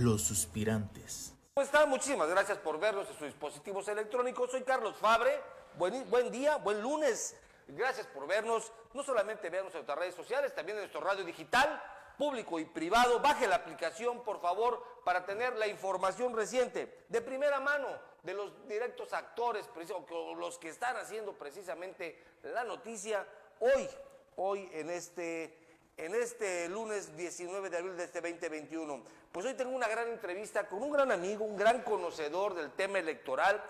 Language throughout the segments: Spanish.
Los Suspirantes. ¿Cómo están? Muchísimas gracias por vernos en sus dispositivos electrónicos. Soy Carlos Fabre. Buen día, buen lunes. Gracias por vernos. No solamente vean nuestras redes sociales, también en nuestro radio digital, público y privado. Baje la aplicación, por favor, para tener la información reciente, de primera mano, de los directos actores, o los que están haciendo precisamente la noticia hoy en este lunes 19 de abril de este 2021. Pues hoy tengo una gran entrevista con un gran amigo, un gran conocedor del tema electoral,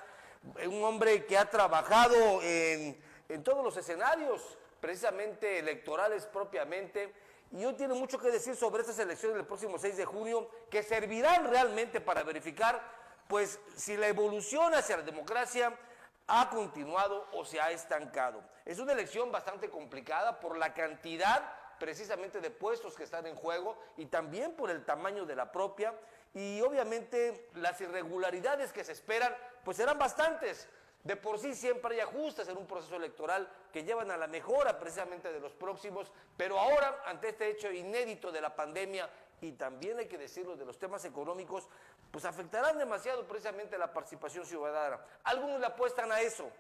un hombre que ha trabajado en todos los escenarios, precisamente electorales propiamente, y hoy tiene mucho que decir sobre estas elecciones del próximo 6 de junio, que servirán realmente para verificar, pues, si la evolución hacia la democracia ha continuado o se ha estancado. Es una elección bastante complicada por la cantidad precisamente de puestos que están en juego y también por el tamaño de la propia, y obviamente las irregularidades que se esperan pues serán bastantes. De por sí siempre hay ajustes en un proceso electoral que llevan a la mejora precisamente de los próximos, pero ahora ante este hecho inédito de la pandemia y también hay que decirlo de los temas económicos, pues afectarán demasiado precisamente la participación ciudadana. Algunos le apuestan a eso,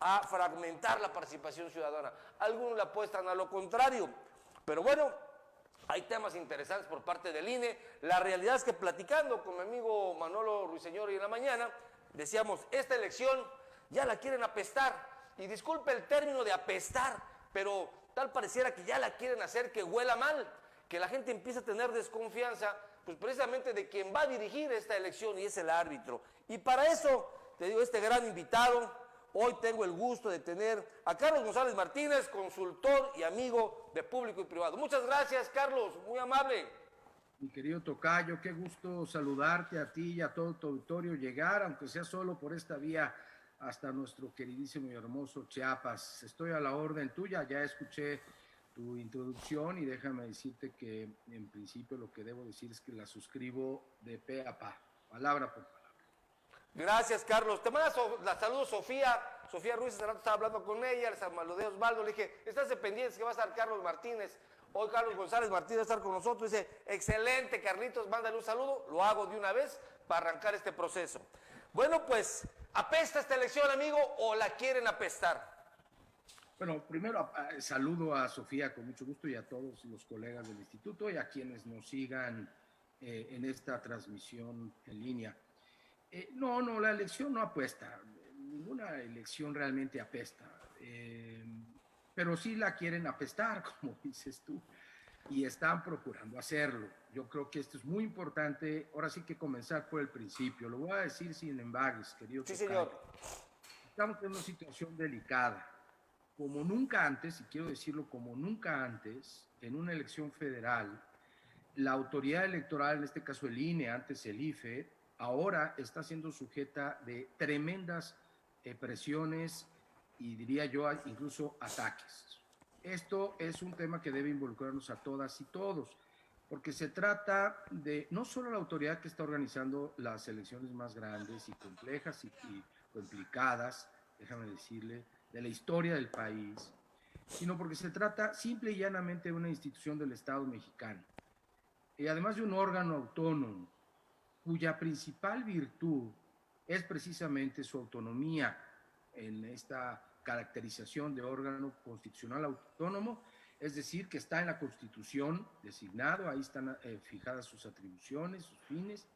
a fragmentar la participación ciudadana, algunos le apuestan a lo contrario. Pero bueno, hay temas interesantes por parte del INE. La realidad es que platicando con mi amigo Manolo Ruiseñor y en la mañana, decíamos, esta elección ya la quieren apestar. Y disculpe el término de apestar, pero tal pareciera que ya la quieren hacer que huela mal, que la gente empieza a tener desconfianza, pues precisamente de quien va a dirigir esta elección y es el árbitro. Y para eso, te digo, este gran invitado. Hoy tengo el gusto de tener a Carlos González Martínez, consultor y amigo de público y privado. Muchas gracias, Carlos, muy amable. Mi querido tocayo, qué gusto saludarte a ti y a todo tu auditorio, llegar, aunque sea solo por esta vía, hasta nuestro queridísimo y hermoso Chiapas. Estoy a la orden tuya, ya escuché tu introducción y déjame decirte que en principio lo que debo decir es que la suscribo de pe a pa, palabra por palabra. Gracias, Carlos. Te manda la saludo Sofía Ruiz, hace rato estaba hablando con ella, les saludé a Osvaldo, le dije, estás pendientes que va a estar Carlos Martínez. Hoy Carlos González Martínez va a estar con nosotros. Dice, excelente, Carlitos, mándale un saludo. Lo hago de una vez para arrancar este proceso. Bueno, pues, ¿apesta esta elección, amigo, o la quieren apestar? Bueno, primero saludo a Sofía con mucho gusto y a todos los colegas del instituto y a quienes nos sigan en esta transmisión en línea. No, la elección no apuesta, ninguna elección realmente apesta, pero sí la quieren apestar, como dices tú, y están procurando hacerlo. Yo creo que esto es muy importante, ahora sí que comenzar por el principio, lo voy a decir sin embargues, querido. Sí, señor. Estamos en una situación delicada, como nunca antes, y quiero decirlo como nunca antes, en una elección federal, la autoridad electoral, en este caso el INE, antes el IFE, ahora está siendo sujeta de tremendas presiones y diría yo incluso ataques. Esto es un tema que debe involucrarnos a todas y todos, porque se trata de no solo la autoridad que está organizando las elecciones más grandes y complejas y complicadas, déjame decirle, de la historia del país, sino porque se trata simple y llanamente de una institución del Estado mexicano y además de un órgano autónomo cuya principal virtud es precisamente su autonomía en esta caracterización de órgano constitucional autónomo, es decir, que está en la Constitución designado, ahí están fijadas sus atribuciones, sus fines,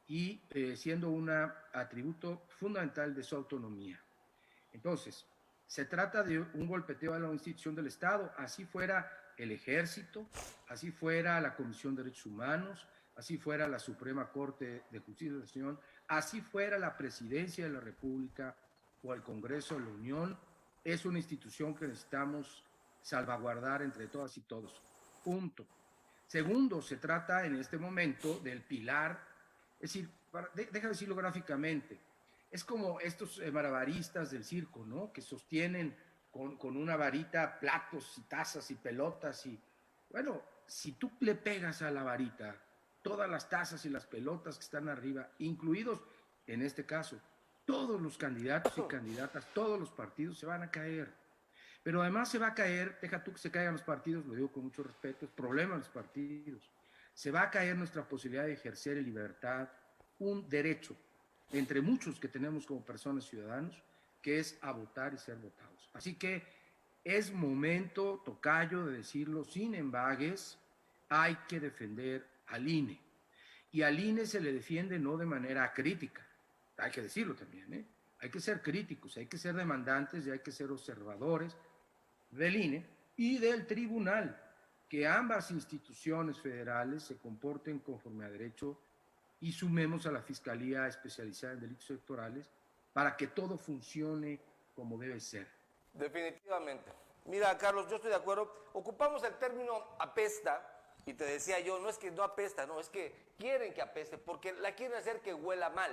y siendo un atributo fundamental de su autonomía. Entonces, se trata de un golpeteo a la institución del Estado, así fuera el Ejército, así fuera la Comisión de Derechos Humanos, así fuera la Suprema Corte de Justicia de la Nación, así fuera la Presidencia de la República o el Congreso de la Unión, es una institución que necesitamos salvaguardar entre todas y todos. Punto. Segundo, se trata en este momento del pilar, es decir, déjame decirlo gráficamente, es como estos malabaristas del circo, ¿no? Que sostienen con una varita platos y tazas y pelotas y, bueno, si tú le pegas a la varita, todas las tazas y las pelotas que están arriba, incluidos, en este caso, todos los candidatos y candidatas, todos los partidos se van a caer. Pero además se va a caer, deja tú que se caigan los partidos, lo digo con mucho respeto, es problema de los partidos. se va a caer nuestra posibilidad de ejercer en libertad un derecho, entre muchos que tenemos como personas ciudadanos, que es a votar y ser votados. Así que es momento, tocayo, de decirlo sin embagues, hay que defender al INE. Y al INE se le defiende no de manera crítica, hay que decirlo también, ¿eh? Hay que ser críticos, hay que ser demandantes y hay que ser observadores del INE y del tribunal, que ambas instituciones federales se comporten conforme a derecho y sumemos a la Fiscalía Especializada en Delitos Electorales para que todo funcione como debe ser. Definitivamente. Mira, Carlos, yo estoy de acuerdo. Ocupamos el término apesta y te decía yo, no es que no apesta, no, es que quieren que apeste porque la quieren hacer que huela mal.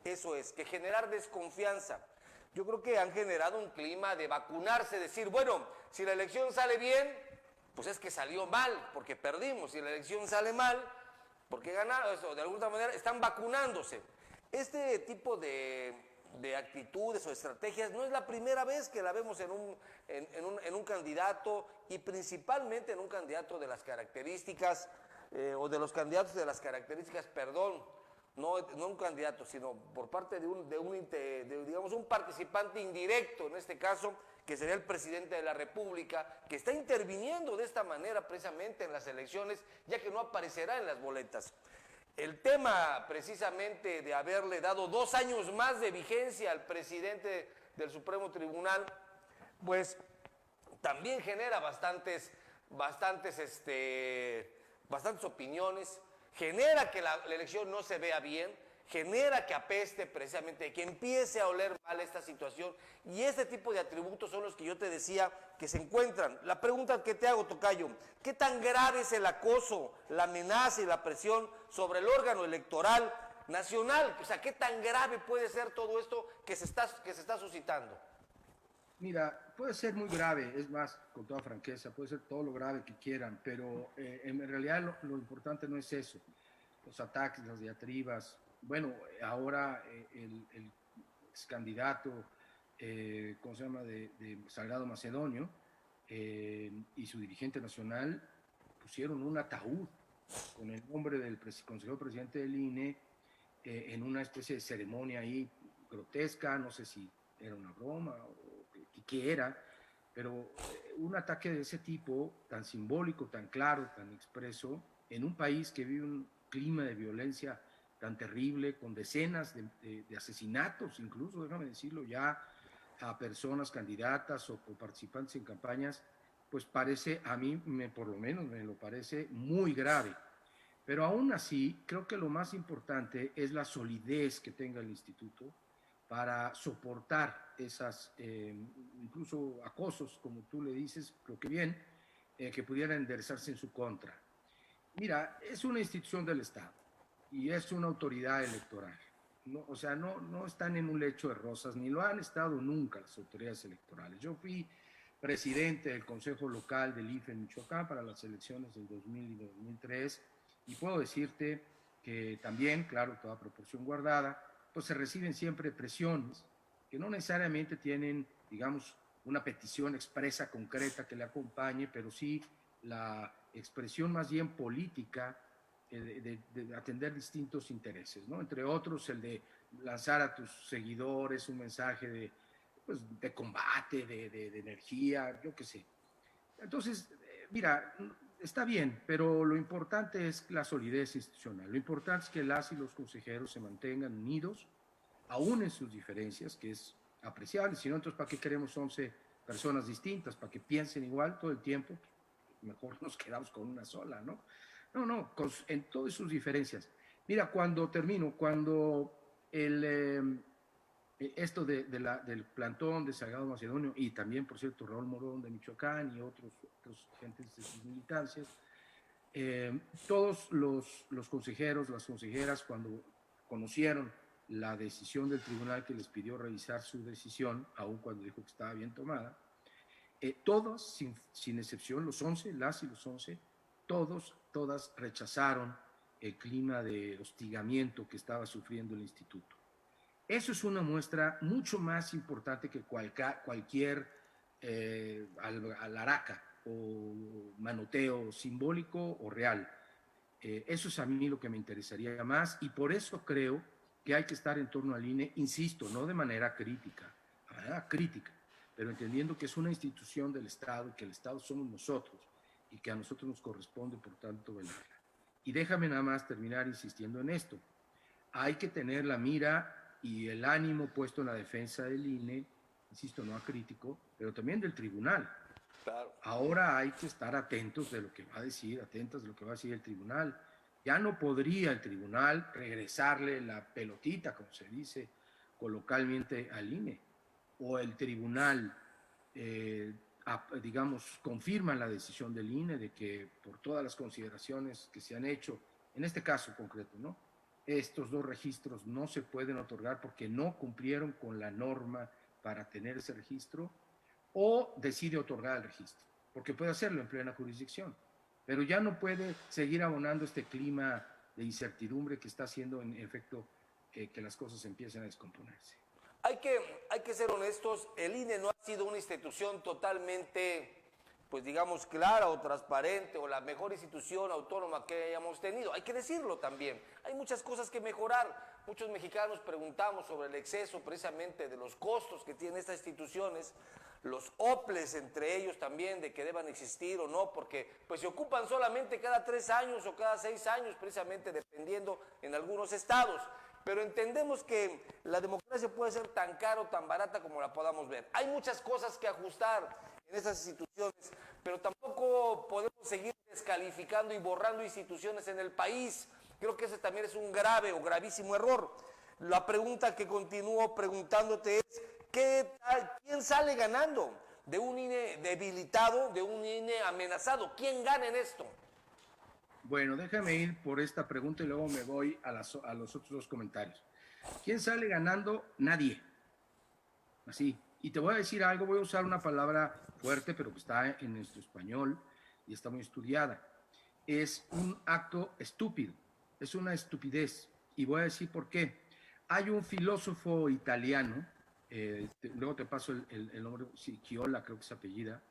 Eso es, que generar desconfianza. Yo creo que han generado un clima de vacunarse, decir, bueno, si la elección sale bien, pues es que salió mal, porque perdimos. Si la elección sale mal, porque ganaron, eso, de alguna manera están vacunándose. Este tipo de actitudes o estrategias no es la primera vez que la vemos en un candidato y principalmente en un candidato de las características, o de los candidatos de las características, perdón, no un candidato, sino por parte de digamos, un participante indirecto, en este caso, que sería el presidente de la República, que está interviniendo de esta manera precisamente en las elecciones, ya que no aparecerá en las boletas. El tema precisamente de haberle dado 2 años más de vigencia al presidente del Supremo Tribunal, pues también genera bastantes opiniones, genera que la elección no se vea bien, genera que apeste precisamente, que empiece a oler mal esta situación, y este tipo de atributos son los que yo te decía que se encuentran. La pregunta que te hago, tocayo, ¿qué tan grave es el acoso, la amenaza y la presión sobre el órgano electoral nacional? O sea, ¿qué tan grave puede ser todo esto que se está suscitando? Mira, puede ser muy grave, es más, con toda franqueza, puede ser todo lo grave que quieran, pero en realidad lo importante no es eso. Los ataques, las diatribas. Bueno, ahora el ex candidato, ¿cómo se llama?, de Salgado Macedonio, y su dirigente nacional pusieron un ataúd con el nombre del consejero presidente del INE, en una especie de ceremonia ahí grotesca, no sé si era una broma o qué era, pero un ataque de ese tipo, tan simbólico, tan claro, tan expreso, en un país que vive un clima de violencia tan terrible, con decenas de asesinatos, incluso, déjame decirlo, ya a personas candidatas o participantes en campañas, pues parece, a mí por lo menos me lo parece muy grave. Pero aún así, creo que lo más importante es la solidez que tenga el instituto para soportar esas, incluso acosos, como tú le dices, creo que bien, que pudieran enderezarse en su contra. Mira, es una institución del Estado y es una autoridad electoral. No, o sea, no están en un lecho de rosas, ni lo han estado nunca las autoridades electorales. Yo fui presidente del Consejo Local del IFE en Michoacán para las elecciones del 2000 y 2003, y puedo decirte que también, claro, toda proporción guardada, pues se reciben siempre presiones que no necesariamente tienen, digamos, una petición expresa, concreta que le acompañe, pero sí la expresión más bien política de atender distintos intereses, ¿no? Entre otros, el de lanzar a tus seguidores un mensaje pues, de combate, de energía, yo qué sé. Entonces, mira, está bien, pero lo importante es la solidez institucional. Lo importante es que las y los consejeros se mantengan unidos, aún en sus diferencias, que es apreciable. Si no, entonces, ¿para qué queremos 11 personas distintas? ¿Para que piensen igual todo el tiempo? Mejor nos quedamos con una sola, ¿no? No, en todas sus diferencias. Mira, cuando esto del plantón de Salgado Macedonio, y también, por cierto, Raúl Morón de Michoacán y otros gentes de sus militancias, todos los consejeros, las consejeras, cuando conocieron la decisión del tribunal que les pidió revisar su decisión, aun cuando dijo que estaba bien tomada, todos, sin excepción, los 11, las y los 11, todas rechazaron el clima de hostigamiento que estaba sufriendo el instituto. Eso es una muestra mucho más importante que cualquier alaraca o manoteo simbólico o real. Eso es a mí lo que me interesaría más y por eso creo que hay que estar en torno al INE, insisto, no de manera crítica, de manera crítica, pero entendiendo que es una institución del Estado y que el Estado somos nosotros y que a nosotros nos corresponde, por tanto, velarla. Y déjame nada más terminar insistiendo en esto. Hay que tener la mira y el ánimo puesto en la defensa del INE, insisto, no acrítico, pero también del tribunal. Claro. Ahora hay que estar atentos de lo que va a decir, atentas de lo que va a decir el tribunal. Ya no podría el tribunal regresarle la pelotita, como se dice coloquialmente, al INE. O el tribunal, digamos, confirma la decisión del INE de que por todas las consideraciones que se han hecho, en este caso concreto, ¿no? Estos dos registros no se pueden otorgar porque no cumplieron con la norma para tener ese registro, o decide otorgar el registro, porque puede hacerlo en plena jurisdicción, pero ya no puede seguir abonando este clima de incertidumbre que está haciendo en efecto que las cosas empiecen a descomponerse. Hay que ser honestos, el INE no ha sido una institución totalmente, pues digamos, clara o transparente o la mejor institución autónoma que hayamos tenido. Hay que decirlo también. Hay muchas cosas que mejorar. Muchos mexicanos preguntamos sobre el exceso precisamente de los costos que tienen estas instituciones, los OPLES entre ellos también, de que deban existir o no, porque pues se ocupan solamente cada 3 años o cada 6 años, precisamente dependiendo en algunos estados. Pero entendemos que la democracia puede ser tan cara o tan barata como la podamos ver. Hay muchas cosas que ajustar en esas instituciones, pero tampoco podemos seguir descalificando y borrando instituciones en el país. Creo que ese también es un grave o gravísimo error. La pregunta que continúo preguntándote es, ¿quién sale ganando de un INE debilitado, de un INE amenazado? ¿Quién gana en esto? Bueno, déjame ir por esta pregunta y luego me voy a los otros dos comentarios. ¿Quién sale ganando? Nadie. Así. Y te voy a decir algo, voy a usar una palabra fuerte, pero que está en nuestro español y está muy estudiada. Es un acto estúpido, es una estupidez. Y voy a decir por qué. Hay un filósofo italiano, luego te paso el nombre, Scipione, creo que es apellida,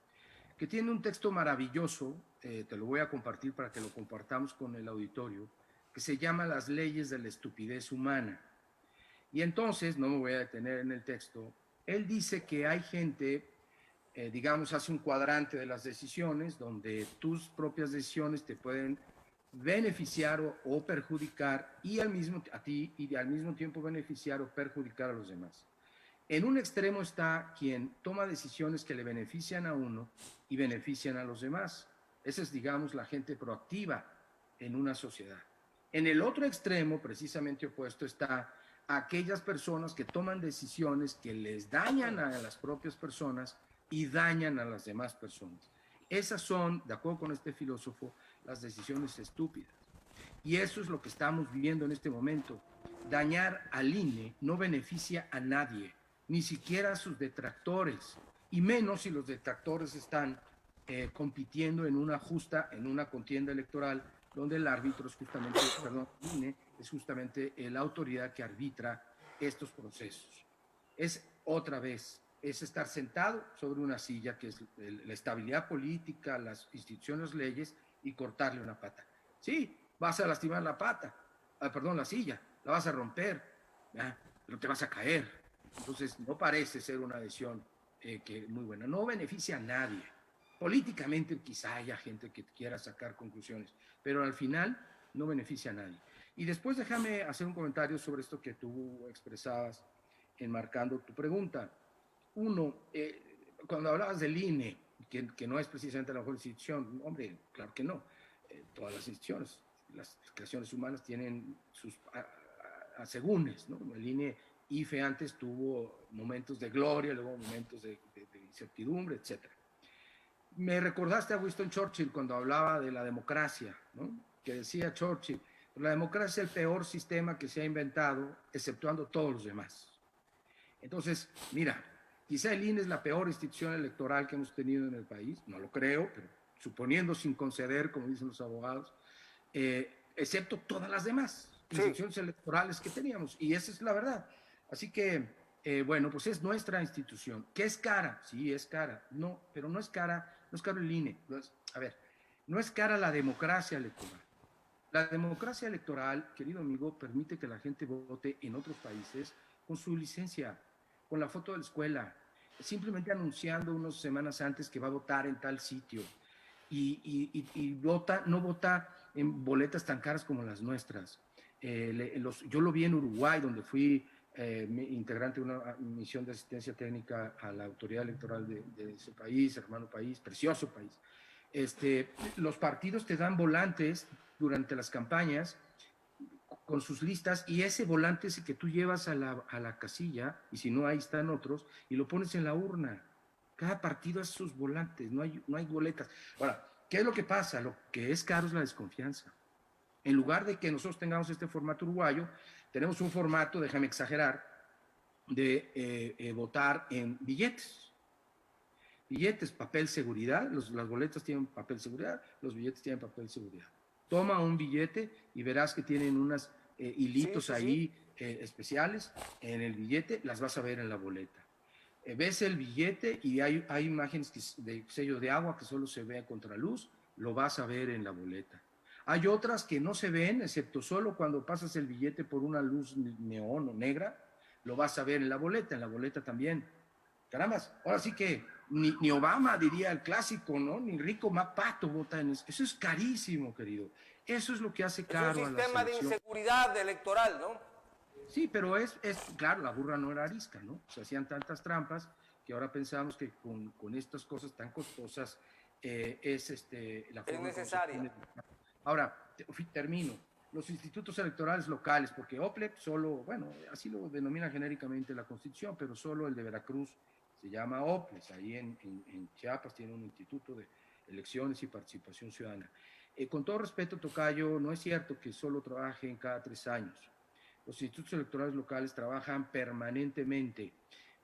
que tiene un texto maravilloso, te lo voy a compartir para que lo compartamos con el auditorio, que se llama Las leyes de la estupidez humana. Y entonces, no me voy a detener en el texto, él dice que hay gente, digamos, hace un cuadrante de las decisiones, donde tus propias decisiones te pueden beneficiar o perjudicar, y a ti, y al mismo tiempo beneficiar o perjudicar a los demás. En un extremo está quien toma decisiones que le benefician a uno y benefician a los demás. Esa es, digamos, la gente proactiva en una sociedad. En el otro extremo, precisamente opuesto, está aquellas personas que toman decisiones que les dañan a las propias personas y dañan a las demás personas. Esas son, de acuerdo con este filósofo, las decisiones estúpidas. Y eso es lo que estamos viviendo en este momento. Dañar al INE no beneficia a nadie, ni siquiera a sus detractores, y menos si los detractores están compitiendo en una contienda electoral donde el árbitro es justamente, INE es justamente la autoridad que arbitra estos procesos. Es otra vez, es estar sentado sobre una silla, que es la estabilidad política, las instituciones, leyes, y cortarle una pata. Sí, vas a lastimar la la silla, la vas a romper, ¿ya? Pero te vas a caer. Entonces, no parece ser una decisión muy buena. No beneficia a nadie. Políticamente quizá haya gente que quiera sacar conclusiones, pero al final no beneficia a nadie. Y después déjame hacer un comentario sobre esto que tú expresabas enmarcando tu pregunta. Uno, cuando hablabas del INE, que no es precisamente la mejor institución, hombre, claro que no. Todas las instituciones, las creaciones humanas tienen sus asegúnes, ¿no? El IFE antes tuvo momentos de gloria, luego momentos de incertidumbre, etc. Me recordaste a Winston Churchill cuando hablaba de la democracia, ¿no? Que decía Churchill, la democracia es el peor sistema que se ha inventado, exceptuando todos los demás. Entonces, mira, quizá el INE es la peor institución electoral que hemos tenido en el país, no lo creo, pero suponiendo sin conceder, como dicen los abogados, excepto todas las demás instituciones electorales que teníamos, y esa es la verdad. Así que, bueno, pues es nuestra institución. ¿Que es cara? Sí, es cara. No, pero no es cara, no es caro el INE. A ver, no es cara la democracia electoral. La democracia electoral, querido amigo, permite que la gente vote en otros países con su licencia, con la foto de la escuela, simplemente anunciando unas semanas antes que va a votar en tal sitio. Y vota, no vota en boletas tan caras como las nuestras. Yo lo vi en Uruguay, donde fui integrante de una misión de asistencia técnica a la autoridad electoral de ese país, hermano país, precioso país. Los partidos te dan volantes durante las campañas con sus listas, y ese volante es el que tú llevas a la casilla, y si no, ahí están otros, y lo pones en la urna. Cada partido es sus volantes, no hay boletas. Ahora, ¿qué es lo que pasa? Lo que es caro es la desconfianza. En lugar de que nosotros tengamos este formato uruguayo, tenemos un formato, déjame exagerar, de votar en billetes. Billetes, papel seguridad, las boletas tienen papel seguridad, los billetes tienen papel seguridad. Toma un billete y verás que tienen unos hilitos ahí especiales en el billete, las vas a ver en la boleta. Ves el billete y hay imágenes de sello de agua que solo se ve a contraluz, lo vas a ver en la boleta. Hay otras que no se ven, excepto solo cuando pasas el billete por una luz neón o negra, lo vas a ver en la boleta también. Carambas, ahora sí que ni Obama diría el clásico, ¿no? Ni Rico Mapato vota en eso. Eso es carísimo, querido. Eso es lo que hace caro a la selección. Es un sistema de inseguridad electoral, ¿no? Sí, pero claro, la burra no era arisca, ¿no? Se hacían tantas trampas que ahora pensamos que con estas cosas tan costosas la forma es necesaria. Ahora, termino. Los institutos electorales locales, porque OPLEP solo, bueno, así lo denomina genéricamente la Constitución, pero solo el de Veracruz se llama OPLES. Ahí en Chiapas tiene un instituto de elecciones y participación ciudadana. Con todo respeto, Tocayo, no es cierto que solo trabajen cada 3 años. Los institutos electorales locales trabajan permanentemente.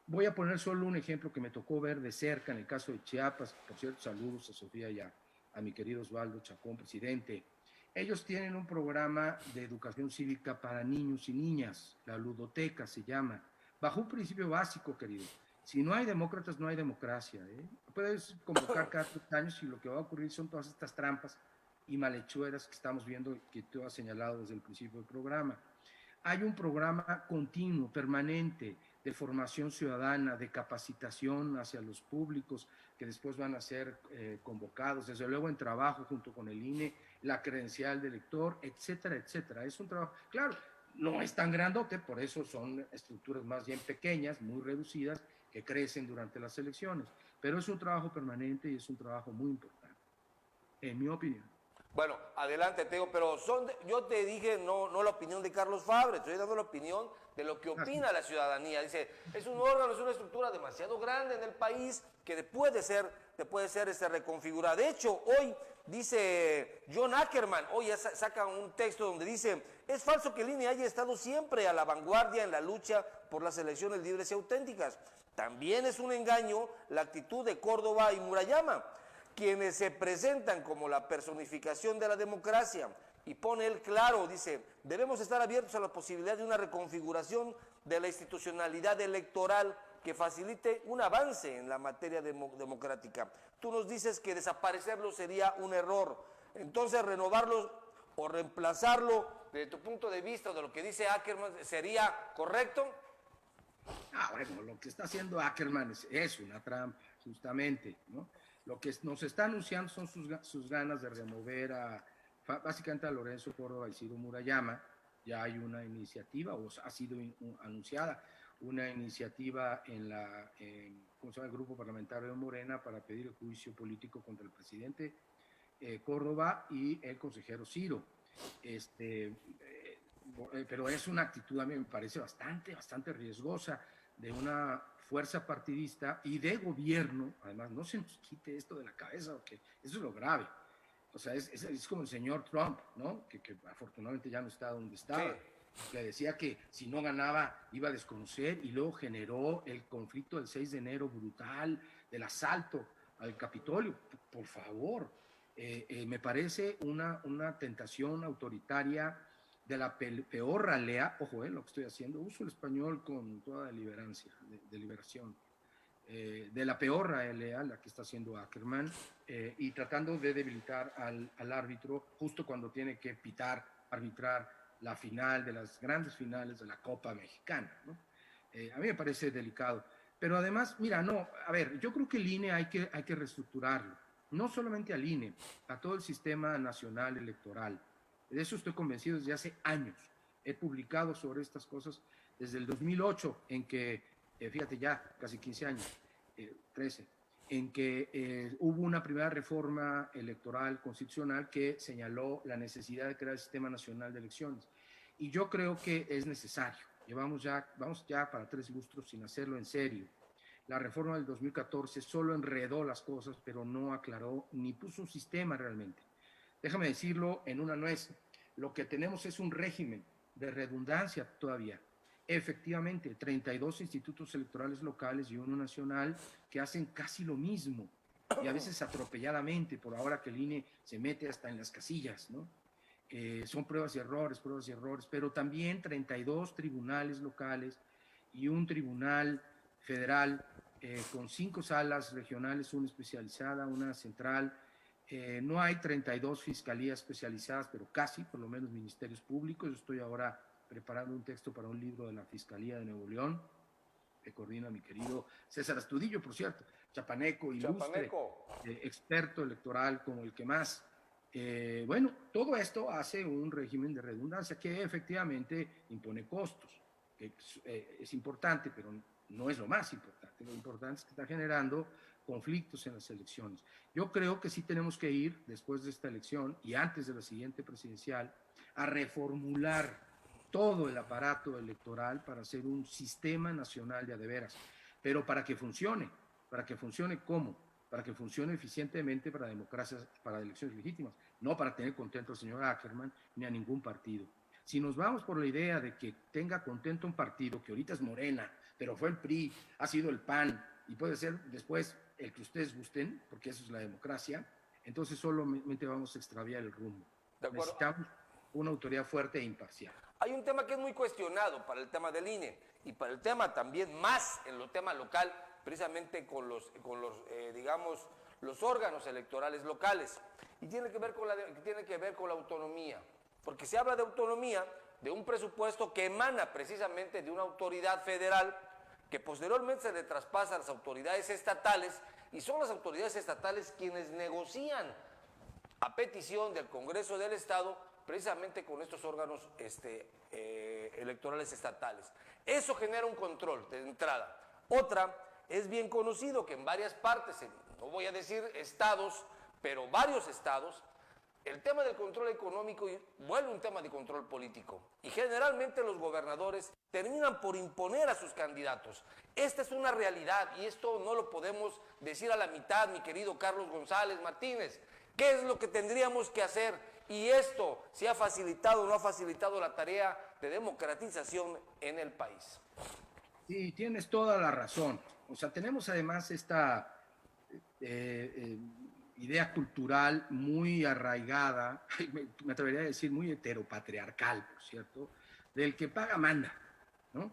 Voy a poner solo un ejemplo que me tocó ver de cerca en el caso de Chiapas. Por cierto, saludos a Sofía y a mi querido Osvaldo Chacón, presidente. Ellos tienen un programa de educación cívica para niños y niñas, la ludoteca se llama, bajo un principio básico, querido. Si no hay demócratas, no hay democracia. Puedes convocar cada 3 años y lo que va a ocurrir son todas estas trampas y malhechueras que estamos viendo, que tú has señalado desde el principio del programa. Hay un programa continuo, permanente, de formación ciudadana, de capacitación hacia los públicos que después van a ser convocados, desde luego en trabajo junto con el INE, la credencial de elector, etcétera, etcétera. Es un trabajo, claro, no es tan grandote, por eso son estructuras más bien pequeñas, muy reducidas, que crecen durante las elecciones, pero es un trabajo permanente y es un trabajo muy importante, en mi opinión. Bueno, adelante, Teo, pero yo te dije no la opinión de Carlos Fabre, estoy dando la opinión de lo que opina la ciudadanía. Dice, es un órgano, es una estructura demasiado grande en el país que puede ser reconfigurada. De hecho, hoy dice John Ackerman, hoy saca un texto donde dice, es falso que el INE haya estado siempre a la vanguardia en la lucha por las elecciones libres y auténticas. También es un engaño la actitud de Córdoba y Murayama, quienes se presentan como la personificación de la democracia, y pone él claro, dice, debemos estar abiertos a la posibilidad de una reconfiguración de la institucionalidad electoral que facilite un avance en la materia democrática. Tú nos dices que desaparecerlo sería un error, entonces renovarlo o reemplazarlo, desde tu punto de vista, de lo que dice Ackerman, ¿sería correcto? Bueno, lo que está haciendo Ackerman es una trampa, justamente, ¿no? Lo que nos está anunciando son sus ganas de remover básicamente a Lorenzo Córdoba y Ciro Murayama. Ya hay una iniciativa, o ha sido anunciada una iniciativa ¿cómo se llama? El Grupo Parlamentario de Morena para pedir el juicio político contra el presidente Córdoba y el consejero Ciro. Pero es una actitud, a mí me parece bastante riesgosa, de una fuerza partidista y de gobierno. Además, no se nos quite esto de la cabeza, porque eso es lo grave. O sea, es como el señor Trump, ¿no? Que afortunadamente ya no está donde estaba. Sí. Que decía que si no ganaba iba a desconocer, y luego generó el conflicto del 6 de enero brutal, del asalto al Capitolio. Por favor, me parece una tentación autoritaria de la peor ralea. Ojo, lo que estoy haciendo, uso el español con toda deliberación. de la peor RLA, la que está haciendo Ackerman, y tratando de debilitar al árbitro justo cuando tiene que arbitrar la final de las grandes finales de la Copa Mexicana, ¿no? A mí me parece delicado. Pero además, mira, no, a ver, yo creo que el INE hay que reestructurarlo. No solamente al INE, a todo el sistema nacional electoral. De eso estoy convencido desde hace años. He publicado sobre estas cosas desde el 2008, en que, fíjate ya, casi 15 años, 13, en que hubo una primera reforma electoral constitucional que señaló la necesidad de crear el Sistema Nacional de Elecciones. Y yo creo que es necesario. Vamos ya para 3 lustros sin hacerlo en serio. La reforma del 2014 solo enredó las cosas, pero no aclaró ni puso un sistema realmente. Déjame decirlo en una nuez. Lo que tenemos es un régimen de redundancia todavía. Efectivamente, 32 institutos electorales locales y uno nacional que hacen casi lo mismo, y a veces atropelladamente, por ahora que el INE se mete hasta en las casillas, ¿no? Son pruebas y errores, pero también 32 tribunales locales y un tribunal federal con 5 salas regionales, una especializada, una central. No hay 32 fiscalías especializadas, pero casi, por lo menos ministerios públicos. Yo estoy ahora preparando un texto para un libro de la Fiscalía de Nuevo León, que coordina mi querido César Astudillo, por cierto, chapaneco, ilustre, experto electoral como el que más. Bueno, todo esto hace un régimen de redundancia que efectivamente impone costos, que es importante, pero no es lo más importante. Lo importante es que está generando conflictos en las elecciones. Yo creo que sí tenemos que ir, después de esta elección y antes de la siguiente presidencial, a reformular todo el aparato electoral para hacer un sistema nacional de adeveras. Pero para que funcione ¿cómo? Para que funcione eficientemente para democracias, para elecciones legítimas, no para tener contento al señor Ackerman ni a ningún partido. Si nos vamos por la idea de que tenga contento un partido que ahorita es Morena, pero fue el PRI, ha sido el PAN y puede ser después el que ustedes gusten, porque eso es la democracia, entonces solamente vamos a extraviar el rumbo. Necesitamos una autoridad fuerte e imparcial. Hay un tema que es muy cuestionado para el tema del INE y para el tema también más en el tema local, precisamente con los digamos, los órganos electorales locales. Y tiene que ver con la autonomía, porque se habla de autonomía, de un presupuesto que emana precisamente de una autoridad federal que posteriormente se le traspasa a las autoridades estatales, y son las autoridades estatales quienes negocian a petición del Congreso del Estado precisamente con estos órganos electorales estatales. Eso genera un control de entrada. Otra, es bien conocido que en varias partes, no voy a decir estados, pero varios estados, el tema del control económico vuelve un tema de control político. Y generalmente los gobernadores terminan por imponer a sus candidatos. Esta es una realidad y esto no lo podemos decir a la mitad, mi querido Carlos González Martínez. ¿Qué es lo que tendríamos que hacer? Y esto, si ha facilitado o no ha facilitado la tarea de democratización en el país. Sí, tienes toda la razón. O sea, tenemos además esta idea cultural muy arraigada, me atrevería a decir muy heteropatriarcal, por cierto, del que paga manda, ¿no?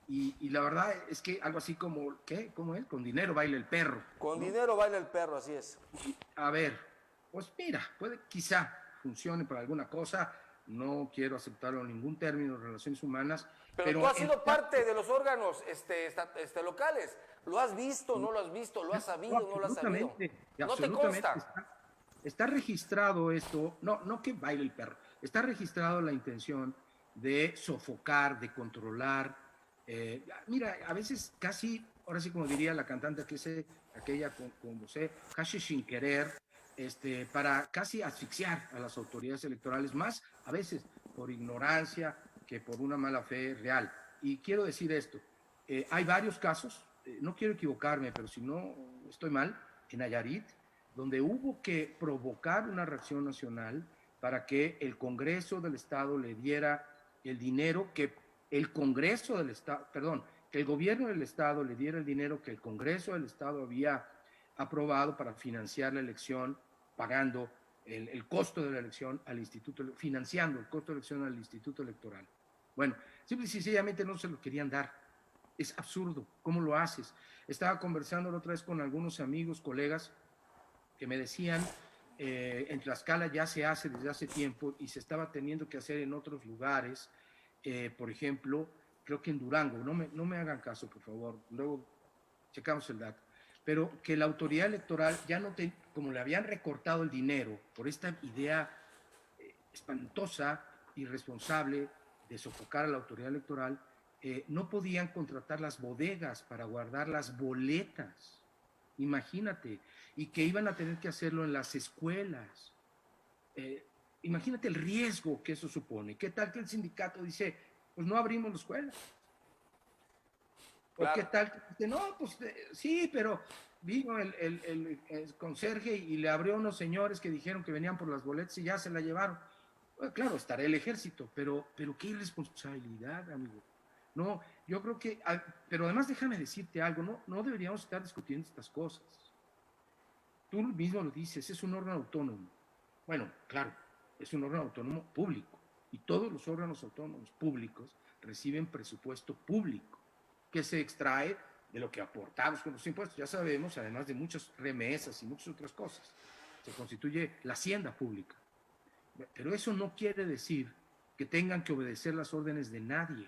Y la verdad es que algo así como, ¿qué? ¿Cómo es? Con dinero baila el perro. Con ¿no? dinero baila el perro, así es. A ver, pues mira, quizá funcione para alguna cosa, no quiero aceptarlo en ningún término de relaciones humanas. Pero tú has sido parte de los órganos locales. ¿Lo has visto, no lo has visto? ¿Lo has sabido, no lo has sabido? ¿No te consta? Está registrado esto, no que baile el perro, está registrado la intención de sofocar, de controlar. Mira, a veces casi, ahora sí como diría la cantante aquella con José, casi sin querer, para casi asfixiar a las autoridades electorales, más a veces por ignorancia que por una mala fe real. Y quiero decir esto, hay varios casos, no quiero equivocarme, pero si no estoy mal, en Nayarit, donde hubo que provocar una reacción nacional para que el Congreso del Estado le diera el dinero que el Congreso del Estado, perdón, que el gobierno del Estado le diera el dinero que el Congreso del Estado había aprobado para financiar la elección, pagando el costo de la elección al instituto, financiando el costo de la elección al instituto electoral. Bueno, simple y sencillamente no se lo querían dar. Es absurdo. ¿Cómo lo haces? Estaba conversando la otra vez con algunos amigos, colegas, que me decían, en Tlaxcala ya se hace desde hace tiempo y se estaba teniendo que hacer en otros lugares, por ejemplo, creo que en Durango, no me hagan caso, por favor, luego checamos el dato, pero que la autoridad electoral ya no, como le habían recortado el dinero por esta idea espantosa, irresponsable de sofocar a la autoridad electoral, no podían contratar las bodegas para guardar las boletas. Imagínate, y que iban a tener que hacerlo en las escuelas. Imagínate el riesgo que eso supone. ¿Qué tal que el sindicato dice, pues no abrimos la escuela? Claro. ¿O qué tal que dice, no, pues sí, pero vino el conserje y le abrió a unos señores que dijeron que venían por las boletas y ya se la llevaron? Bueno, claro, estará el ejército, pero qué irresponsabilidad, amigo. No, yo creo que, pero además déjame decirte algo, no deberíamos estar discutiendo estas cosas. Tú mismo lo dices, es un órgano autónomo. Bueno, claro, es un órgano autónomo público y todos los órganos autónomos públicos reciben presupuesto público que se extrae de lo que aportamos con los impuestos. Ya sabemos, además de muchas remesas y muchas otras cosas, se constituye la hacienda pública. Pero eso no quiere decir que tengan que obedecer las órdenes de nadie,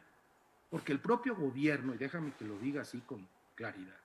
porque el propio gobierno, y déjame que lo diga así con claridad,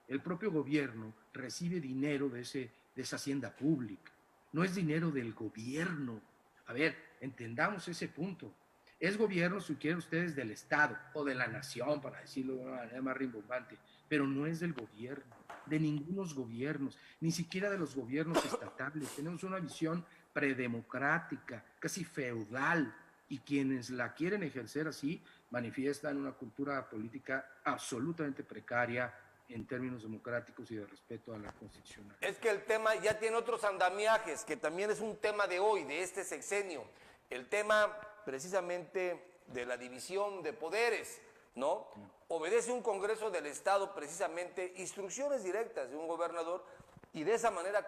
el propio gobierno recibe dinero de esa hacienda pública, no es dinero del gobierno. A ver, entendamos ese punto. Es gobierno, si quieren ustedes, del Estado o de la nación, para decirlo de una manera más rimbombante, pero no es del gobierno, de ningunos gobiernos, ni siquiera de los gobiernos estatales. Tenemos una visión predemocrática, casi feudal, y quienes la quieren ejercer así manifiestan una cultura política absolutamente precaria en términos democráticos y de respeto a la constitucional. Es que el tema ya tiene otros andamiajes, que también es un tema de hoy, de este sexenio. El tema precisamente de la división de poderes, ¿no? Obedece un Congreso del Estado precisamente instrucciones directas de un gobernador y de esa manera,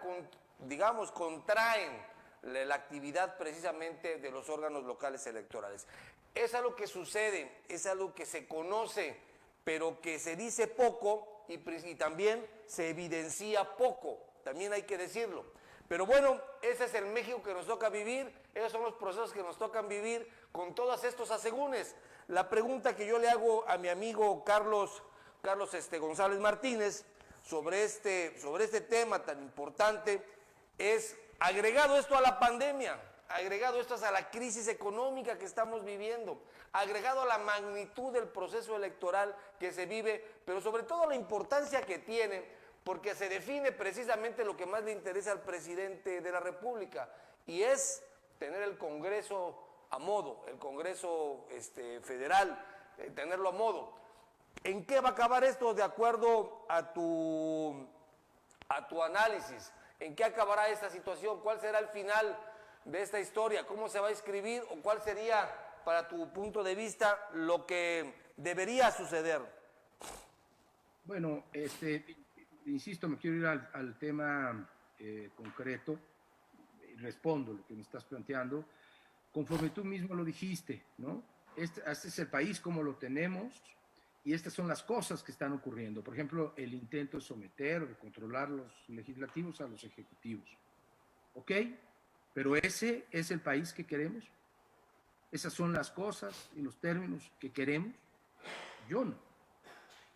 digamos, contraen la actividad precisamente de los órganos locales electorales. Es algo que sucede, es algo que se conoce, pero que se dice poco y también se evidencia poco, también hay que decirlo. Pero bueno, ese es el México que nos toca vivir, esos son los procesos que nos tocan vivir con todos estos asegúnes. La pregunta que yo le hago a mi amigo Carlos González Martínez sobre este tema tan importante es, agregado esto a la pandemia, agregado esto a la crisis económica que estamos viviendo, agregado a la magnitud del proceso electoral que se vive, pero sobre todo la importancia que tiene, porque se define precisamente lo que más le interesa al presidente de la República, y es tener el Congreso a modo, el Congreso federal, tenerlo a modo. ¿En qué va a acabar esto de acuerdo a tu análisis? ¿En qué acabará esta situación? ¿Cuál será el final de esta historia? ¿Cómo se va a escribir? ¿O cuál sería, para tu punto de vista, lo que debería suceder? Bueno, insisto, me quiero ir al tema concreto, y respondo lo que me estás planteando, conforme tú mismo lo dijiste, ¿no? Este es el país como lo tenemos y estas son las cosas que están ocurriendo. Por ejemplo, el intento de someter o de controlar los legislativos a los ejecutivos. ¿Ok? Pero ese es el país que queremos. Esas son las cosas y los términos que queremos. Yo no.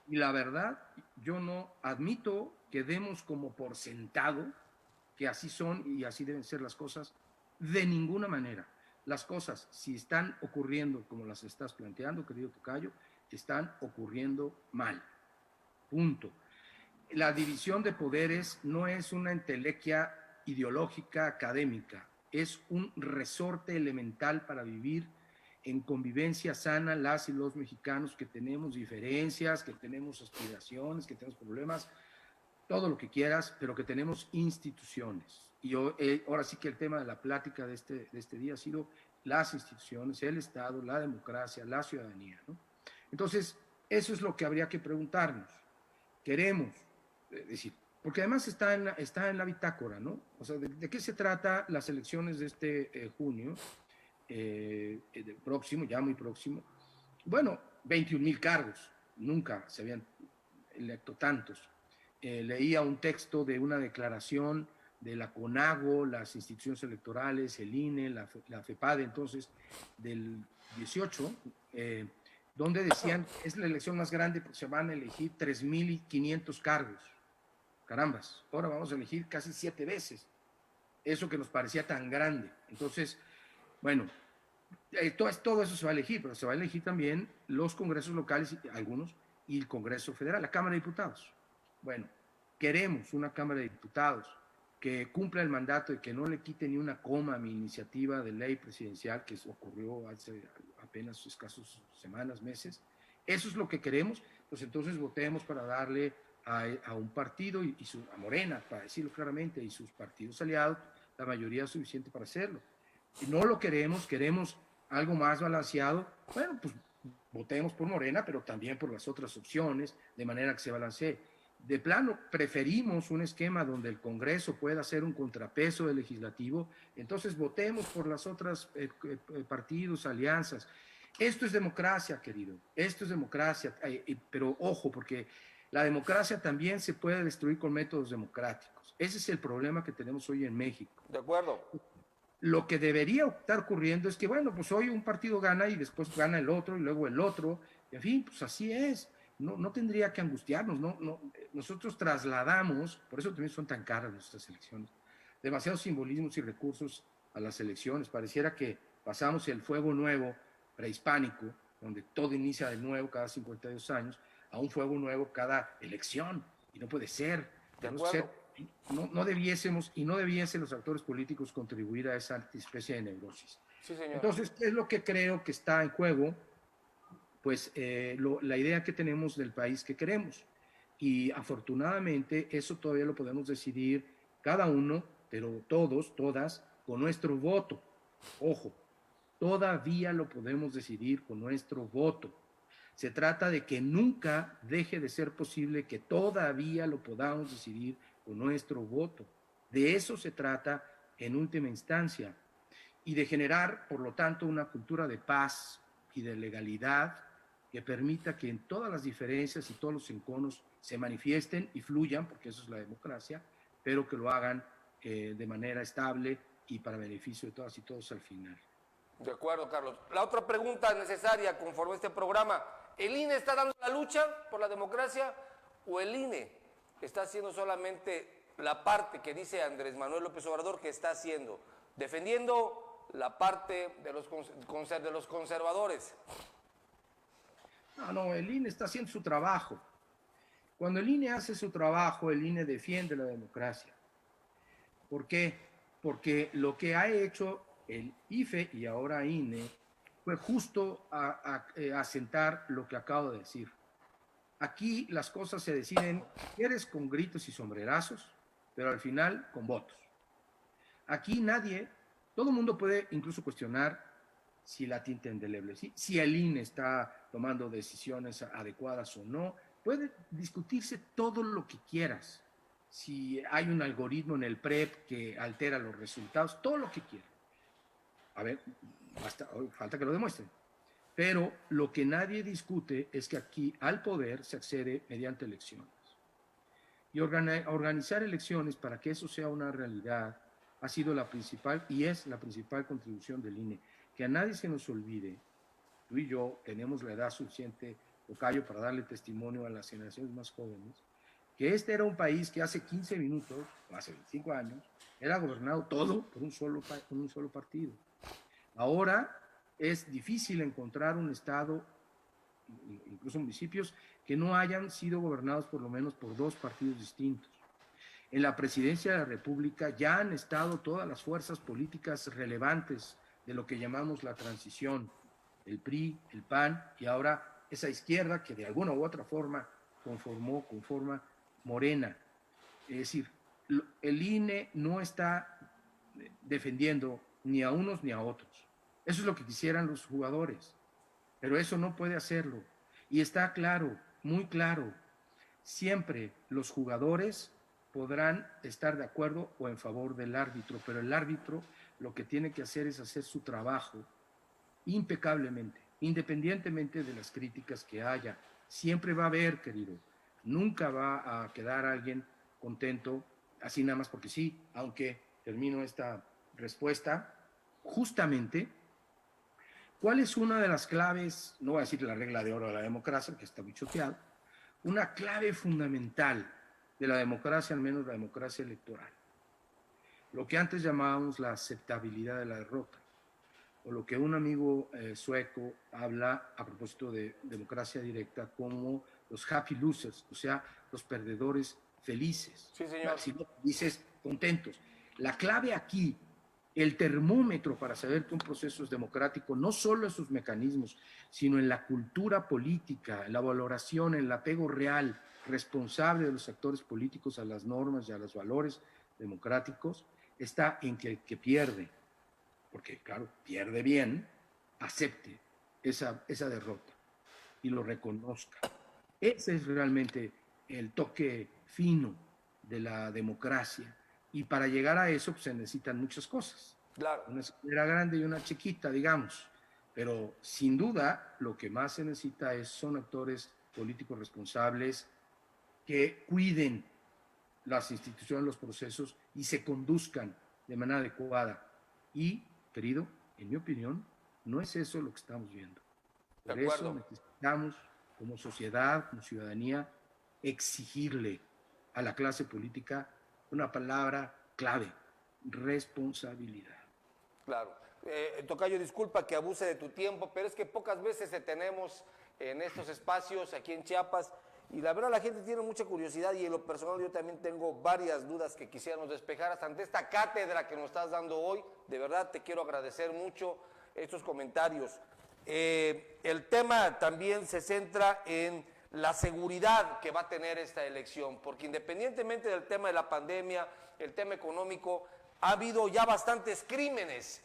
Y la verdad, yo no admito que demos como por sentado que así son y así deben ser las cosas de ninguna manera. Las cosas, si están ocurriendo como las estás planteando, querido tocayo, están ocurriendo mal. Punto. La división de poderes no es una entelequia ideológica académica, es un resorte elemental para vivir en convivencia sana las y los mexicanos que tenemos diferencias, que tenemos aspiraciones, que tenemos problemas, todo lo que quieras, pero que tenemos instituciones. Y ahora sí que el tema de la plática de este día ha sido las instituciones, el Estado, la democracia, la ciudadanía, ¿no? Entonces, eso es lo que habría que preguntarnos. Queremos, decir, porque además está en la bitácora, ¿no? O sea, ¿de qué se trata las elecciones de este junio? Próximo, ya muy próximo. Bueno, 21,000 cargos. nunca se habían electo tantos. Leía un texto de una declaración de la CONAGO, las instituciones electorales, el INE, la FEPADE, entonces, del 18, donde decían que es la elección más grande porque se van a elegir 3.500 cargos. Carambas, ahora vamos a elegir casi 7 veces eso que nos parecía tan grande. Entonces, bueno, todo eso se va a elegir, pero se va a elegir también los congresos locales, algunos, y el Congreso Federal, la Cámara de Diputados. Bueno, queremos una Cámara de Diputados que cumpla el mandato y que no le quite ni una coma a mi iniciativa de ley presidencial que ocurrió hace apenas escasos semanas, meses. Eso es lo que queremos, pues entonces votemos para darle a un partido a Morena, para decirlo claramente, y sus partidos aliados, la mayoría suficiente para hacerlo. Si no lo queremos algo más balanceado, bueno, pues votemos por Morena, pero también por las otras opciones, de manera que se balancee. De plano, preferimos un esquema donde el Congreso pueda hacer un contrapeso del legislativo, entonces votemos por las otras partidos, alianzas. Esto es democracia, querido, esto es democracia, pero ojo, porque la democracia también se puede destruir con métodos democráticos. Ese es el problema que tenemos hoy en México. De acuerdo. Lo que debería estar ocurriendo es que, bueno, pues hoy un partido gana y después gana el otro y luego el otro. En fin, pues así es. No tendría que angustiarnos. Nosotros trasladamos, por eso también son tan caras nuestras elecciones, demasiados simbolismos y recursos a las elecciones. Pareciera que pasamos el fuego nuevo prehispánico, donde todo inicia de nuevo cada 52 años, a un fuego nuevo cada elección. Y no puede ser. Tenemos que ser. No debiésemos y no debiesen los actores políticos contribuir a esa especie de neurosis. Sí, señor. Entonces, ¿qué es lo que creo que está en juego? Pues la idea que tenemos del país que queremos. Y afortunadamente eso todavía lo podemos decidir cada uno, pero todos, todas, con nuestro voto. Ojo, todavía lo podemos decidir con nuestro voto. Se trata de que nunca deje de ser posible que todavía lo podamos decidir con nuestro voto. De eso se trata en última instancia. Y de generar, por lo tanto, una cultura de paz y de legalidad que permita que en todas las diferencias y todos los enconos se manifiesten y fluyan, porque eso es la democracia, pero que lo hagan de manera estable y para beneficio de todas y todos al final. De acuerdo, Carlos. La otra pregunta necesaria conforme a este programa, ¿el INE está dando la lucha por la democracia o el INE está haciendo solamente la parte que dice Andrés Manuel López Obrador que está haciendo, defendiendo la parte de los conservadores? No, el INE está haciendo su trabajo. Cuando el INE hace su trabajo, el INE defiende la democracia. ¿Por qué? Porque lo que ha hecho el IFE y ahora INE fue justo asentar lo que acabo de decir. Aquí las cosas se deciden, quieres con gritos y sombrerazos, pero al final con votos. Aquí todo el mundo puede incluso cuestionar si la tinta indeleble, si el INE está tomando decisiones adecuadas o no, puede discutirse todo lo que quieras. Si hay un algoritmo en el PREP que altera los resultados, todo lo que quieras. A ver, falta que lo demuestren. Pero lo que nadie discute es que aquí al poder se accede mediante elecciones. Y organizar elecciones para que eso sea una realidad ha sido la principal y es la principal contribución del INE. Que a nadie se nos olvide, tú y yo tenemos la edad suficiente, Tocayo, para darle testimonio a las generaciones más jóvenes, que este era un país que hace 15 minutos, o hace 25 años, era gobernado todo por un solo partido. Ahora es difícil encontrar un estado, incluso municipios, que no hayan sido gobernados por lo menos por dos partidos distintos. En la presidencia de la República ya han estado todas las fuerzas políticas relevantes de lo que llamamos la transición, el PRI, el PAN, y ahora esa izquierda que de alguna u otra forma conforma Morena. Es decir, el INE no está defendiendo ni a unos ni a otros. Eso es lo que quisieran los jugadores, pero eso no puede hacerlo. Y está claro, muy claro, siempre los jugadores podrán estar de acuerdo o en favor del árbitro, pero el árbitro lo que tiene que hacer es hacer su trabajo impecablemente, independientemente de las críticas que haya. Siempre va a haber, querido. Nunca va a quedar alguien contento, así nada más porque sí, aunque termino esta respuesta, justamente, ¿cuál es una de las claves? No voy a decir la regla de oro de la democracia, que está muy choteado, una clave fundamental de la democracia, al menos la democracia electoral. Lo que antes llamábamos la aceptabilidad de la derrota, o lo que un amigo sueco habla a propósito de democracia directa como los happy losers, o sea, los perdedores felices. Sí, señor. Si no dices contentos. La clave aquí, el termómetro para saber que un proceso es democrático, no solo en sus mecanismos, sino en la cultura política, en la valoración, en el apego real, responsable de los actores políticos a las normas y a los valores democráticos, está en que el que pierde, porque claro, pierde bien, acepte esa derrota y lo reconozca. Ese es realmente el toque fino de la democracia. Y para llegar a eso pues, se necesitan muchas cosas. Claro. Una escalera grande y una chiquita, digamos. Pero sin duda lo que más se necesita son actores políticos responsables que cuiden las instituciones, los procesos y se conduzcan de manera adecuada. Y, querido, en mi opinión, no es eso lo que estamos viendo. Por eso necesitamos, como sociedad, como ciudadanía, exigirle a la clase política una palabra clave: responsabilidad. Claro. Tocayo, disculpa que abuse de tu tiempo, pero es que pocas veces te tenemos en estos espacios aquí en Chiapas y la verdad la gente tiene mucha curiosidad y en lo personal yo también tengo varias dudas que quisiéramos despejar ante esta cátedra que nos estás dando hoy. De verdad te quiero agradecer mucho estos comentarios. El tema también se centra en la seguridad que va a tener esta elección, porque independientemente del tema de la pandemia, el tema económico, ha habido ya bastantes crímenes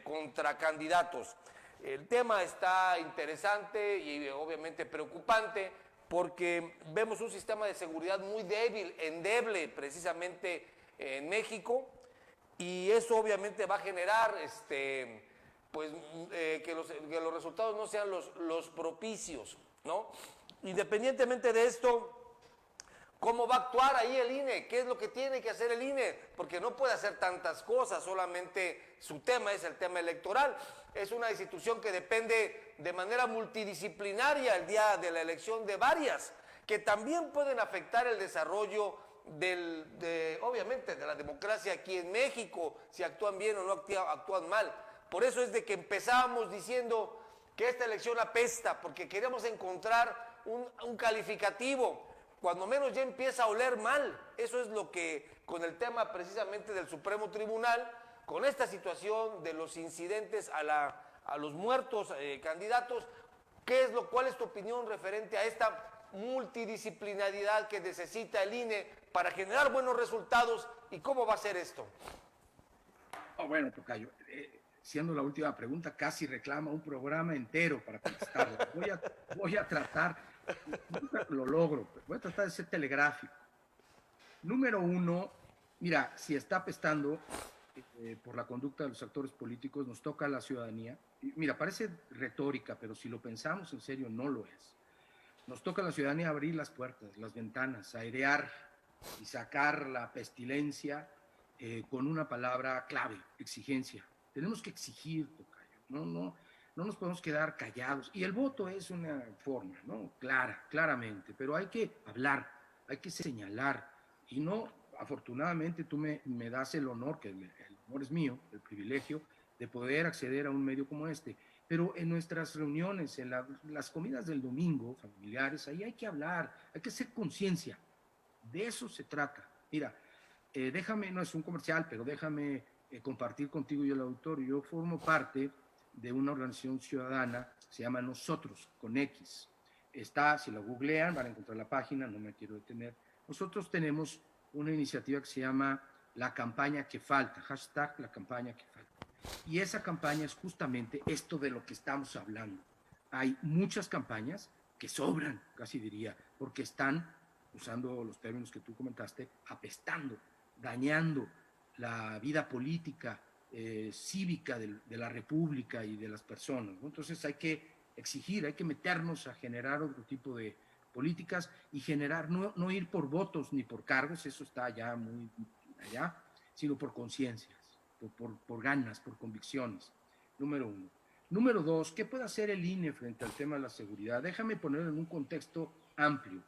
contra candidatos. El tema está interesante y obviamente preocupante porque vemos un sistema de seguridad muy débil, endeble precisamente en México, y eso obviamente va a generar pues, que los resultados no sean los propicios, ¿no? Independientemente de esto, ¿cómo va a actuar ahí el INE? ¿Qué es lo que tiene que hacer el INE? Porque no puede hacer tantas cosas, solamente su tema es el tema electoral. Es una institución que depende de manera multidisciplinaria el día de la elección de varias, que también pueden afectar el desarrollo obviamente de la democracia aquí en México, si actúan bien o no actúan mal. Por eso es de que empezamos diciendo que esta elección apesta, porque queremos encontrar un calificativo. Cuando menos ya empieza a oler mal. Eso es lo que, con el tema precisamente del Supremo Tribunal, con esta situación de los incidentes a los muertos candidatos, ¿cuál es tu opinión referente a esta multidisciplinaridad que necesita el INE para generar buenos resultados y cómo va a ser esto? Bueno, tocayo, siendo la última pregunta, casi reclama un programa entero para contestarla. Voy a tratar, nunca lo logro, pero voy a tratar de ser telegráfico. Número uno, mira, si está apestando por la conducta de los actores políticos, nos toca a la ciudadanía. Y mira, parece retórica, pero si lo pensamos en serio, no lo es. Nos toca a la ciudadanía abrir las puertas, las ventanas, airear y sacar la pestilencia con una palabra clave: exigencia. Tenemos que exigir, tocayo. No nos podemos quedar callados. Y el voto es una forma, ¿no? Claramente, pero hay que hablar, hay que señalar. Y no, afortunadamente, tú me das el honor, que el honor es mío, el privilegio de poder acceder a un medio como este. Pero en nuestras reuniones, en las comidas del domingo, familiares, ahí hay que hablar, hay que hacer conciencia. De eso se trata. Mira, déjame, no es un comercial, pero déjame compartir contigo y el auditorio. Yo formo parte de una organización ciudadana que se llama Nosotros, con X. Si lo googlean, van a encontrar la página, no me quiero detener. Nosotros tenemos una iniciativa que se llama La Campaña que Falta, hashtag La Campaña que Falta. Y esa campaña es justamente esto de lo que estamos hablando. Hay muchas campañas que sobran, casi diría, porque están, usando los términos que tú comentaste, apestando, dañando la vida política, cívica de la República y de las personas, ¿no? Entonces hay que exigir, hay que meternos a generar otro tipo de políticas y generar, no ir por votos ni por cargos, eso está ya muy allá, sino por conciencias, por ganas, por convicciones, número uno. Número dos, ¿qué puede hacer el INE frente al tema de la seguridad? Déjame ponerlo en un contexto amplio.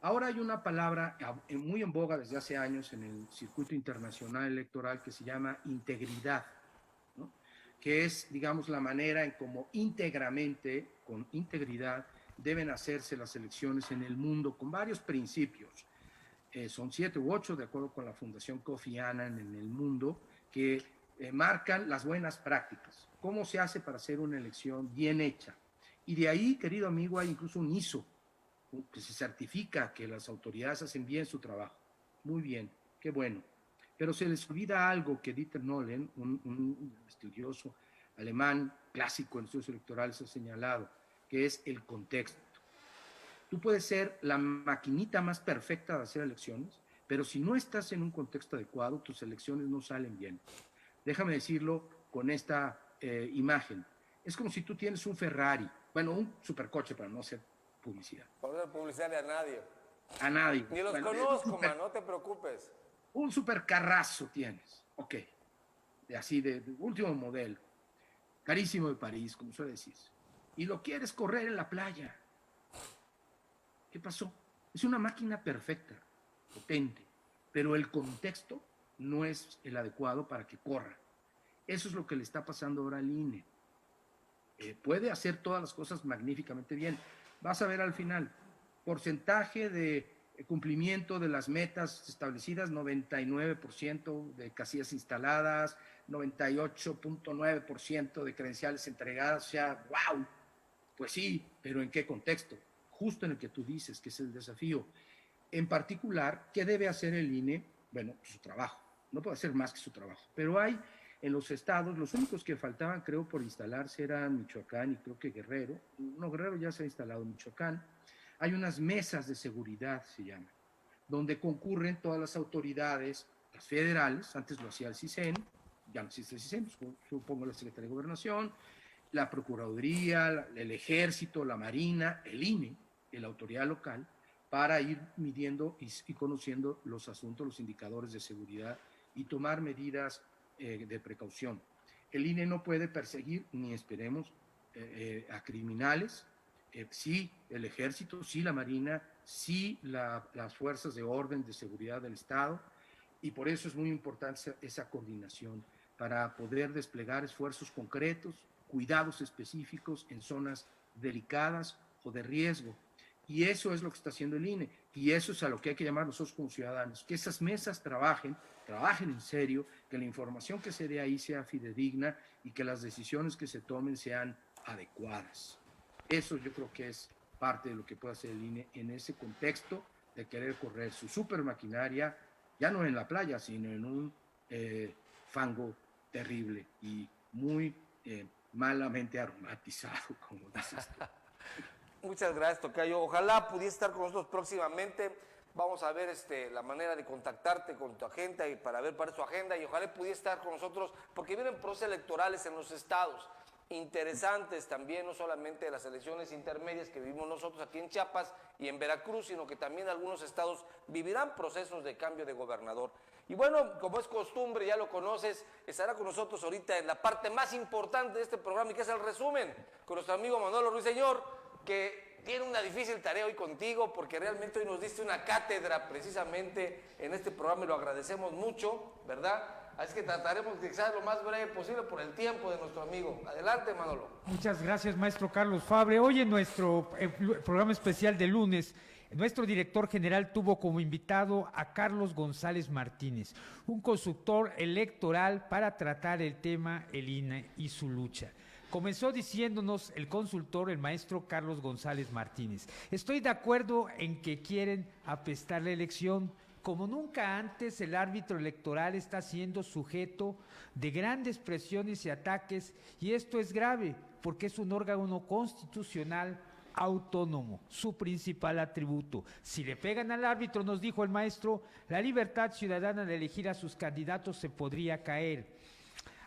Ahora hay una palabra muy en boga desde hace años en el circuito internacional electoral que se llama integridad, ¿no? Que es, digamos, la manera en cómo íntegramente, con integridad, deben hacerse las elecciones en el mundo con varios principios. Son 7 u 8, de acuerdo con la Fundación Kofi Annan en el mundo, que marcan las buenas prácticas. ¿Cómo se hace para hacer una elección bien hecha? Y de ahí, querido amigo, hay incluso un ISO, que se certifica que las autoridades hacen bien su trabajo. Muy bien, qué bueno. Pero se les olvida algo que Dieter Nolen, un estudioso alemán clásico en estudios electorales, ha señalado, que es el contexto. Tú puedes ser la maquinita más perfecta de hacer elecciones, pero si no estás en un contexto adecuado, tus elecciones no salen bien. Déjame decirlo con esta imagen. Es como si tú tienes un Ferrari, bueno, un supercoche para no hacer publicidad. Por no publicitarle a nadie. A nadie. Ni los conozco, man, no te preocupes. Un supercarrazo tienes, ok, así de último modelo, carísimo de París, como suele decirse, y lo quieres correr en la playa. ¿Qué pasó? Es una máquina perfecta, potente, pero el contexto no es el adecuado para que corra. Eso es lo que le está pasando ahora al INE. Puede hacer todas las cosas magníficamente bien. Vas a ver al final, porcentaje de cumplimiento de las metas establecidas, 99% de casillas instaladas, 98.9% de credenciales entregadas, o sea, wow, pues sí, pero ¿en qué contexto? Justo en el que tú dices, que es el desafío. En particular, ¿qué debe hacer el INE? Bueno, su trabajo, no puede hacer más que su trabajo, pero hay en los estados, los únicos que faltaban, creo, por instalarse eran Michoacán y creo que Guerrero. No, Guerrero ya se ha instalado en Michoacán. Hay unas mesas de seguridad, se llaman, donde concurren todas las autoridades, las federales, antes lo hacía el CISEN, ya no existe el CISEN, pues, supongo la Secretaría de Gobernación, la Procuraduría, el Ejército, la Marina, el INE, la autoridad local, para ir midiendo y conociendo los asuntos, los indicadores de seguridad y tomar medidas de precaución. El INE no puede perseguir, ni esperemos, a criminales, sí el Ejército, sí la Marina, sí las fuerzas de orden, de seguridad del Estado, y por eso es muy importante esa coordinación para poder desplegar esfuerzos concretos, cuidados específicos en zonas delicadas o de riesgo. Y eso es lo que está haciendo el INE, y eso es a lo que hay que llamar nosotros como ciudadanos, que esas mesas trabajen en serio, que la información que se dé ahí sea fidedigna y que las decisiones que se tomen sean adecuadas. Eso yo creo que es parte de lo que puede hacer el INE en ese contexto de querer correr su super maquinaria, ya no en la playa, sino en un fango terrible y muy malamente aromatizado, como dices tú. Muchas gracias, tocayo. Ojalá pudiese estar con nosotros próximamente. Vamos a ver la manera de contactarte con tu agenda y para ver para su agenda, y ojalá pudiese estar con nosotros porque vienen procesos electorales en los estados interesantes también, no solamente las elecciones intermedias que vivimos nosotros aquí en Chiapas y en Veracruz, sino que también algunos estados vivirán procesos de cambio de gobernador. Y bueno, como es costumbre, ya lo conoces, estará con nosotros ahorita en la parte más importante de este programa, y que es el resumen, con nuestro amigo Manolo Ruiseñor, que tiene una difícil tarea hoy contigo, porque realmente hoy nos diste una cátedra precisamente en este programa y lo agradecemos mucho, ¿verdad? Así que trataremos de que sea lo más breve posible por el tiempo de nuestro amigo. Adelante, Manolo. Muchas gracias, maestro Carlos Fabre. Hoy en nuestro programa especial de lunes, nuestro director general tuvo como invitado a Carlos González Martínez, un consultor electoral para tratar el tema el INE y su lucha. Comenzó diciéndonos el consultor, el maestro Carlos González Martínez: estoy de acuerdo en que quieren apestar la elección. Como nunca antes, el árbitro electoral está siendo sujeto de grandes presiones y ataques, y esto es grave porque es un órgano constitucional autónomo, su principal atributo. Si le pegan al árbitro, nos dijo el maestro, la libertad ciudadana de elegir a sus candidatos se podría caer.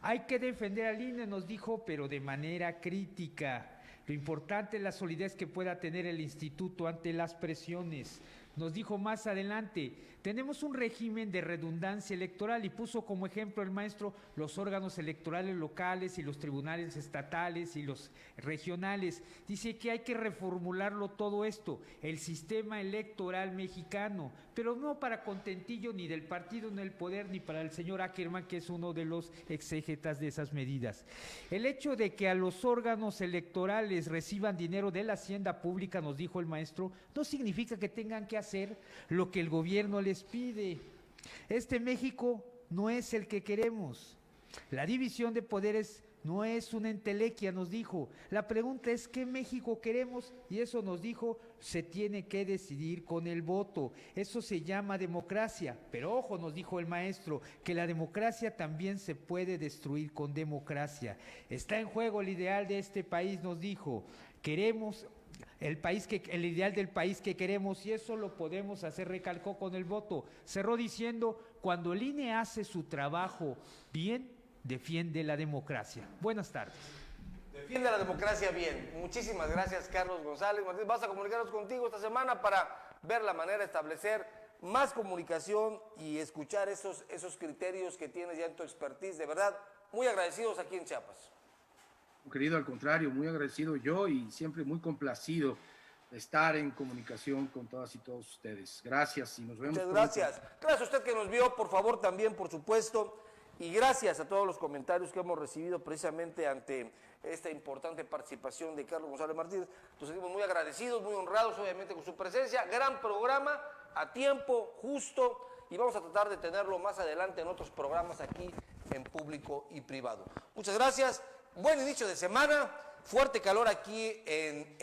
Hay que defender al INE, nos dijo, pero de manera crítica. Lo importante es la solidez que pueda tener el instituto ante las presiones. Nos dijo más adelante, tenemos un régimen de redundancia electoral y puso como ejemplo el maestro los órganos electorales locales y los tribunales estatales y los regionales. Dice que hay que reformularlo todo esto, el sistema electoral mexicano, pero no para contentillo ni del partido en el poder ni para el señor Ackerman, que es uno de los exégetas de esas medidas. El hecho de que a los órganos electorales reciban dinero de la hacienda pública, nos dijo el maestro, no significa que tengan que hacer lo que el gobierno les pide. Este México no es el que queremos. La división de poderes no es una entelequia, nos dijo. La pregunta es ¿qué México queremos? Y eso nos dijo, se tiene que decidir con el voto. Eso se llama democracia. Pero ojo, nos dijo el maestro, que la democracia también se puede destruir con democracia. Está en juego el ideal de este país, nos dijo. Queremos el ideal del país que queremos, y eso lo podemos hacer, recalcó, con el voto. Cerró diciendo, cuando el INE hace su trabajo bien, defiende la democracia. Buenas tardes. Defiende la democracia bien. Muchísimas gracias, Carlos González Martínez. Vas a comunicarnos contigo esta semana para ver la manera de establecer más comunicación y escuchar esos criterios que tienes ya en tu expertise. De verdad, muy agradecidos aquí en Chiapas. Querido, al contrario, muy agradecido yo y siempre muy complacido de estar en comunicación con todas y todos ustedes. Gracias y nos vemos. Muchas gracias. Gracias a usted que nos vio, por favor, también, por supuesto. Y gracias a todos los comentarios que hemos recibido precisamente ante esta importante participación de Carlos González Martínez. Nos sentimos muy agradecidos, muy honrados, obviamente, con su presencia. Gran programa, a tiempo, justo, y vamos a tratar de tenerlo más adelante en otros programas aquí en público y privado. Muchas gracias. Buen inicio de semana, fuerte calor aquí en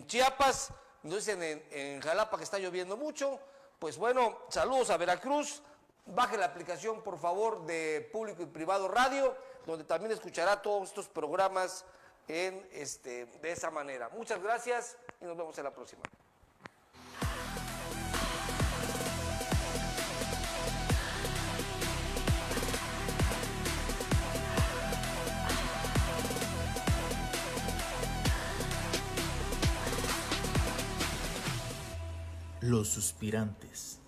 Chiapas, nos dicen en Jalapa que está lloviendo mucho. Pues bueno, saludos a Veracruz. Baje la aplicación, por favor, de Público y Privado Radio, donde también escuchará todos estos programas de esa manera. Muchas gracias y nos vemos en la próxima. Los suspirantes.